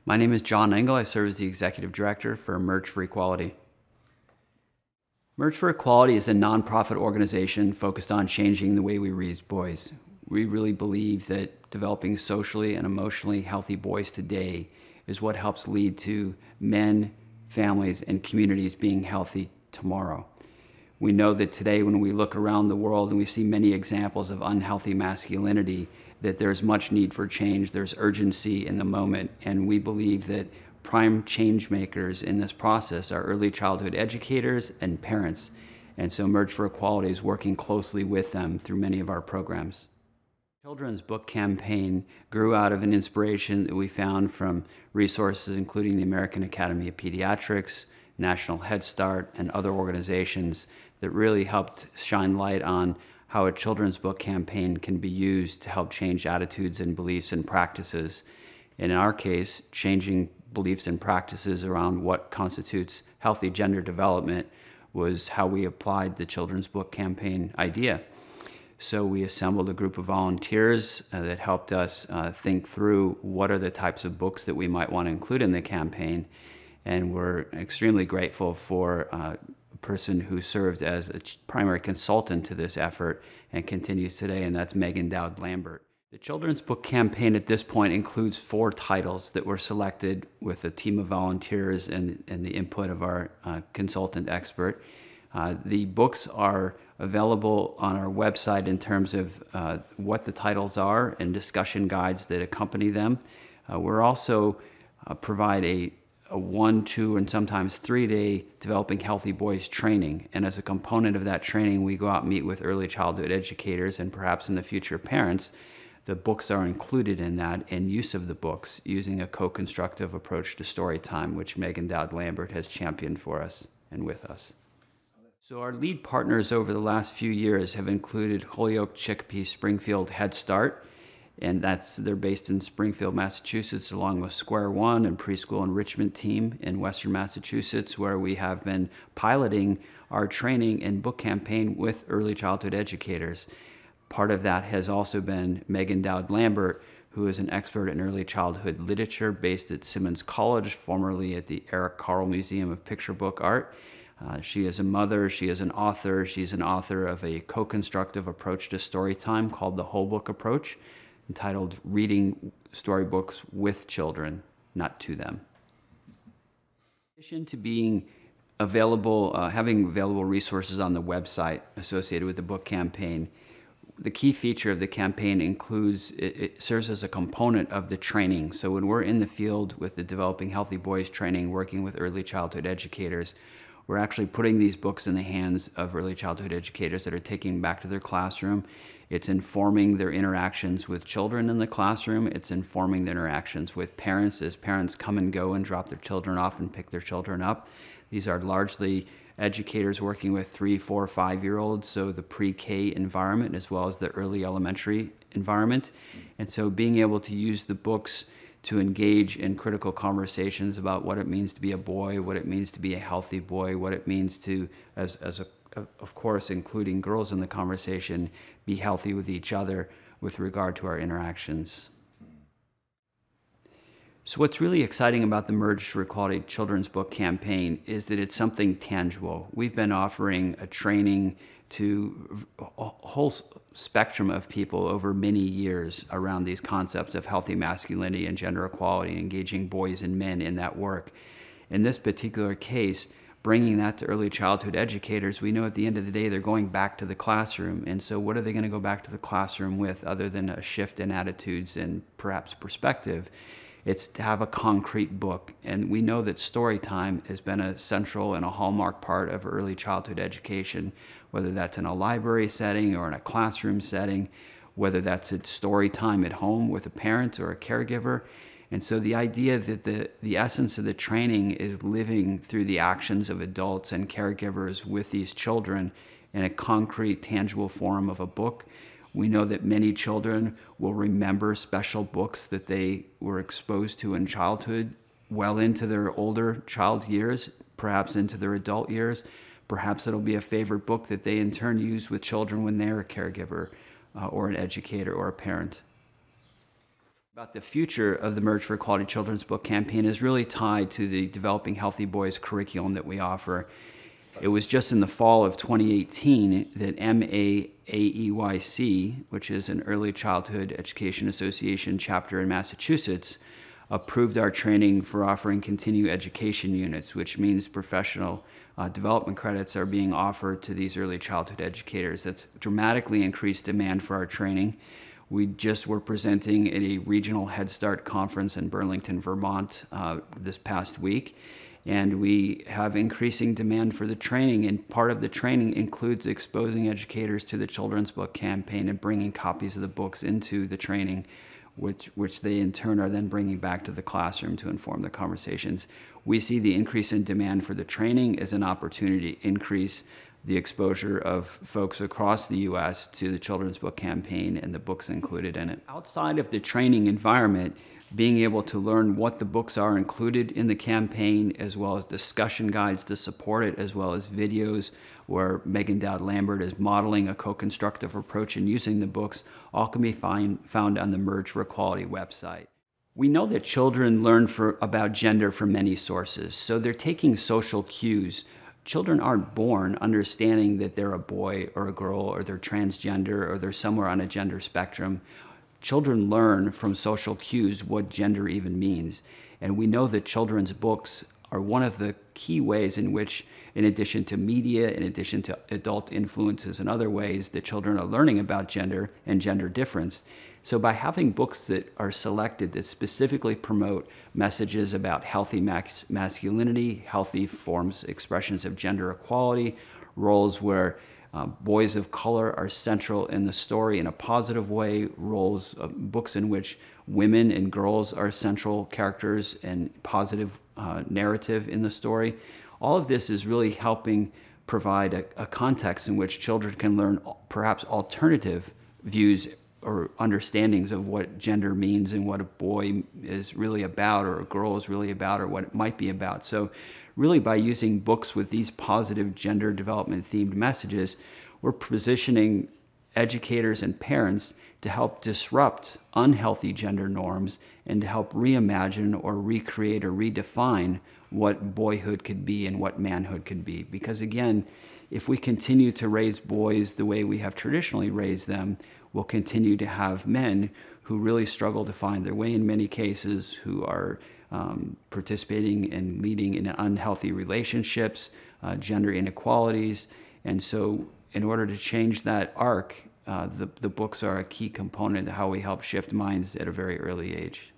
My name is John Engel. I serve as the Executive Director for Merge for Equality. Merge for Equality is a nonprofit organization focused on changing the way we raise boys. We really believe that developing socially and emotionally healthy boys today is what helps lead to men, families, and communities being healthy tomorrow. We know that today when we look around the world and we see many examples of unhealthy masculinity, that there's much need for change, there's urgency in the moment, and we believe that prime change makers in this process are early childhood educators and parents. And so Merge for Equality is working closely with them through many of our programs. Children's book campaign grew out of an inspiration that we found from resources including the American Academy of Pediatrics, National Head Start, and other organizations that really helped shine light on how a children's book campaign can be used to help change attitudes and beliefs and practices. And in our case, changing beliefs and practices around what constitutes healthy gender development was how we applied the children's book campaign idea. So we assembled a group of volunteers that helped us think through what are the types of books that we might want to include in the campaign. And we're extremely grateful for a person who served as a primary consultant to this effort and continues today, and that's Megan Dowd-Lambert. The children's book campaign at this point includes 4 titles that were selected with a team of volunteers and the input of our consultant expert. The books are available on our website in terms of what the titles are and discussion guides that accompany them. We're also provide a 1, 2, and sometimes 3-day Developing Healthy Boys training. And as a component of that training, we go out and meet with early childhood educators and perhaps in the future parents. The books are included in that and use of the books using a co-constructive approach to story time, which Megan Dowd-Lambert has championed for us and with us. So our lead partners over the last few years have included Holyoke, Chicopee, Springfield Head Start, and they're based in Springfield, Massachusetts, along with Square One and Preschool Enrichment Team in Western Massachusetts, where we have been piloting our training and book campaign with early childhood educators. Part of that has also been Megan Dowd-Lambert, who is an expert in early childhood literature based at Simmons College, formerly at the Eric Carle Museum of Picture Book Art. She is a mother, she is an author, she's an author of a co-constructive approach to story time called the Whole Book Approach, entitled Reading Storybooks with Children, not to them. In addition to being available, having available resources on the website associated with the book campaign, the key feature of the campaign includes, it serves as a component of the training. So when we're in the field with the Developing Healthy Boys training, working with early childhood educators, we're actually putting these books in the hands of early childhood educators that are taking them back to their classroom. It's informing their interactions with children in the classroom. It's informing their interactions with parents as parents come and go and drop their children off and pick their children up. These are largely educators working with 3, 4, 5-year-olds, so the pre-K environment as well as the early elementary environment. And so being able to use the books to engage in critical conversations about what it means to be a boy, what it means to be a healthy boy, what it means to, of course, including girls in the conversation, be healthy with each other with regard to our interactions. So what's really exciting about the Merge for Equality children's book campaign is that it's something tangible. We've been offering a training to a whole spectrum of people over many years around these concepts of healthy masculinity and gender equality and engaging boys and men in that work. In this particular case, bringing that to early childhood educators, we know at the end of the day they're going back to the classroom. And so what are they going to go back to the classroom with other than a shift in attitudes and perhaps perspective? It's to have a concrete book. And we know that story time has been a central and a hallmark part of early childhood education, whether that's in a library setting or in a classroom setting, whether that's at story time at home with a parent or a caregiver. And so the idea that the essence of the training is living through the actions of adults and caregivers with these children in a concrete, tangible form of a book. We know that many children will remember special books that they were exposed to in childhood well into their older child years, perhaps into their adult years. Perhaps it'll be a favorite book that they in turn use with children when they're a caregiver or an educator or a parent. About the future of the Merge for Equality Children's Book Campaign is really tied to the Developing Healthy Boys curriculum that we offer. It was just in the fall of 2018 that MAAEYC, which is an Early Childhood Education Association chapter in Massachusetts, approved our training for offering continuing education units, which means professional development credits are being offered to these early childhood educators. That's dramatically increased demand for our training. We just were presenting at a regional Head Start conference in Burlington, Vermont this past week, and we have increasing demand for the training, and part of the training includes exposing educators to the Children's Book Campaign and bringing copies of the books into the training, which they in turn are then bringing back to the classroom to inform the conversations. We see the increase in demand for the training as an opportunity to increase the exposure of folks across the U.S. to the Children's Book Campaign and the books included in it. Outside of the training environment, being able to learn what the books are included in the campaign, as well as discussion guides to support it, as well as videos where Megan Dowd-Lambert is modeling a co-constructive approach in using the books, all can be found on the Merge for Equality website. We know that children learn about gender from many sources, so they're taking social cues. Children aren't born understanding that they're a boy or a girl, or they're transgender, or they're somewhere on a gender spectrum. Children learn from social cues what gender even means. And we know that children's books are one of the key ways in which, in addition to media, in addition to adult influences and other ways, that children are learning about gender and gender difference. So by having books that are selected that specifically promote messages about healthy masculinity, healthy forms, expressions of gender equality, roles where boys of color are central in the story in a positive way, books in which women and girls are central characters and positive narrative in the story. All of this is really helping provide a context in which children can learn perhaps alternative views or understandings of what gender means and what a boy is really about, or a girl is really about, or what it might be about. So really, by using books with these positive gender development themed messages, we're positioning educators and parents to help disrupt unhealthy gender norms and to help reimagine or recreate or redefine what boyhood could be and what manhood could be. Because again, if we continue to raise boys the way we have traditionally raised them, we'll continue to have men who really struggle to find their way in many cases, who are participating and leading in unhealthy relationships, gender inequalities. And so in order to change that arc, the books are a key component of how we help shift minds at a very early age.